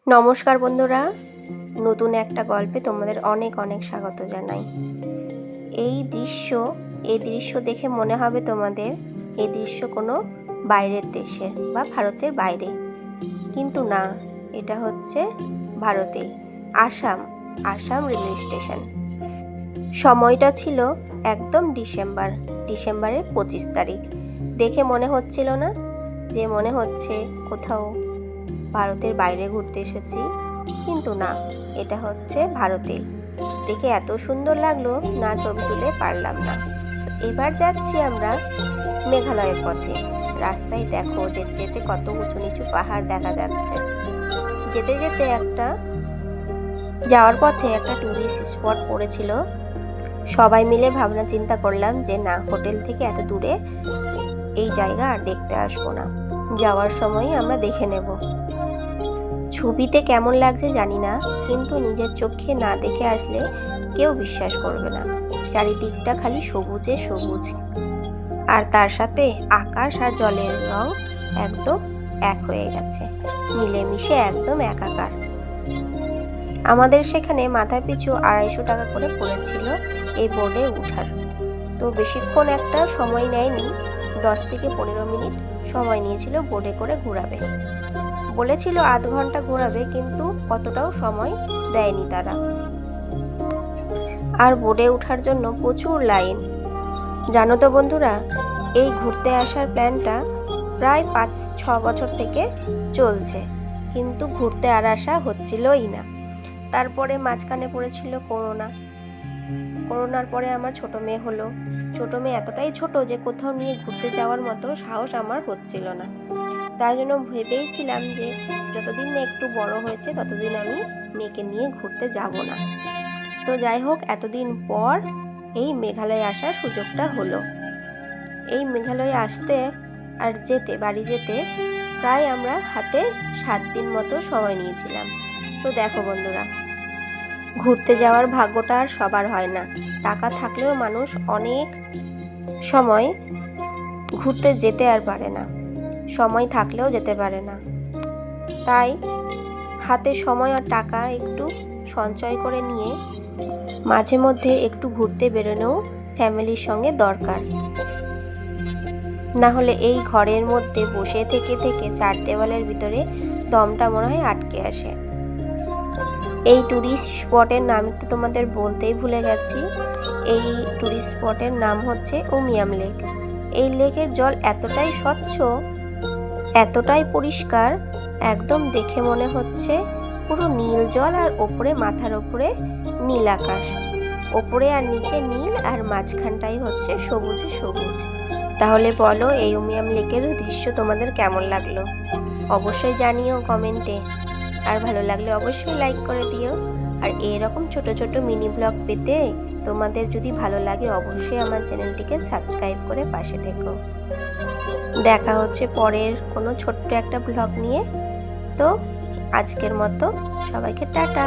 নমস্কার বন্ধুরা, নতুন একটা গল্পে তোমাদের অনেক অনেক স্বাগত জানাই। এই দৃশ্য দেখে মনে হবে তোমাদের এই দৃশ্য কোনো বাইরের দেশের বা ভারতের বাইরে, কিন্তু না, এটা হচ্ছে ভারতে আসাম রেলওয়ে স্টেশন। সময়টা ছিল একদম ডিসেম্বরের 25 তারিখ। দেখে মনে হচ্ছিল না যে মনে হচ্ছে কোথাও ভারতের বাইরে ঘুরতে এসেছি, কিন্তু না, এটা হচ্ছে ভারতেই। দেখে এত সুন্দর লাগলো না, ছবি তুলে পারলাম না। এবার যাচ্ছি আমরা মেঘালয়ের পথে। রাস্তায় দেখো যেতে যেতে কত উঁচু নিচু পাহাড় দেখা যাচ্ছে। যেতে যেতে যাওয়ার পথে একটা টুরিস্ট স্পট পড়েছিল। সবাই মিলে ভাবনা চিন্তা করলাম যে না, হোটেল থেকে এত দূরে এই জায়গা আর দেখতে আসবো না, যাওয়ার সময় আমরা দেখে নেব। ছবিতে কেমন লাগছে জানি না, কিন্তু নিজের চোখে না দেখে আসলে কেউ বিশ্বাস করবে না। চারিদিকটা খালি সবুজে সবুজ, আর তার সাথে আকাশ আর জলের রং একদম এক হয়ে গেছে, মিলেমিশে একদম একাকার। আমাদের সেখানে মাথা পিছু 250 টাকা করে পড়েছিল এই বোর্ডে উঠার। তো বেশিক্ষণ একটা সময় নেয়নি, 10 থেকে 15 মিনিট সময় নিয়েছিল বোর্ডে করে ঘোরাবে। বলেছিল আধ ঘন্টা ঘোরাবে, কিন্তু অতটাও সময় দেয়নি তারা। আর বোর্ডে ওঠার জন্য প্রচুর লাইন। জানো তো বন্ধুরা, এই ঘুরতে আসার প্ল্যানটা প্রায় 5-6 বছর থেকে চলছে, কিন্তু ঘুরতে আর আসা হচ্ছিলই না। তারপরে মাঝখানে পড়েছিল করোনার পরে আমার ছোট মেয়ে হলো। ছোট মেয়ে এতটাই ছোট যে কোথাও নিয়ে ঘুরতে যাওয়ার মতো সাহস আমার হচ্ছিল না। তাই জন্য ভেবেইছিলাম যে যতদিন না একটু বড় হয়েছে ততদিন আমি মেয়েকে নিয়ে ঘুরতে যাব না। তো যাই হোক, এতদিন পর এই মেঘালয়ে আসার সুযোগটা হলো। এই মেঘালয়ে আসতে আর বাড়ি যেতে প্রায় আমরা হাতে 7 দিন মতো সময় নিয়েছিলাম। তো দেখো বন্ধুরা, ঘুরতে যাওয়ার ভাগ্যটা আর সবার হয় না। টাকা থাকলেও মানুষ অনেক সময় ঘুরতে যেতে আর পারে না, সময় থাকলেও যেতে পারে না। তাই হাতে সময় আর টাকা একটু সঞ্চয় করে নিয়ে মাঝে মধ্যে একটু ঘুরতে বেরোনোও ফ্যামিলির সঙ্গে দরকার। না হলে এই ঘরের মধ্যে বসে থেকে থেকে 4 দেওয়ালের ভিতরে দমটা মনে হয় আটকে আসে। এই টুরিস্ট স্পটের নাম তো তোমাদের বলতেই ভুলে গেছি। এই টুরিস্ট স্পটের নাম হচ্ছে উমিয়াম লেক। এই লেকের জল এতটাই স্বচ্ছ, এতটাই পরিষ্কার, একদম দেখে মনে হচ্ছে পুরো নীল জল, আর ওপরে মাথার ওপরে নীল আকাশ, ওপরে আর নিচে নীল, আর মাঝখানটাই হচ্ছে সবুজে সবুজ। তাহলে বলো, এই উমিয়াম লেকের দৃশ্য তোমাদের কেমন লাগলো অবশ্যই জানিও কমেন্টে। আর ভালো লাগলে অবশ্যই লাইক করে দিও। আর এরকম ছোট ছোট মিনি ব্লগ পেতে তোমাদের যদি ভালো লাগে অবশ্যই আমার চ্যানেলটিকে সাবস্ক্রাইব করে পাশে থেকো। দেখা হচ্ছে পরের কোনো ছোট্ট একটা ব্লগ নিয়ে। তো আজকের মতো সবাইকে টাটা।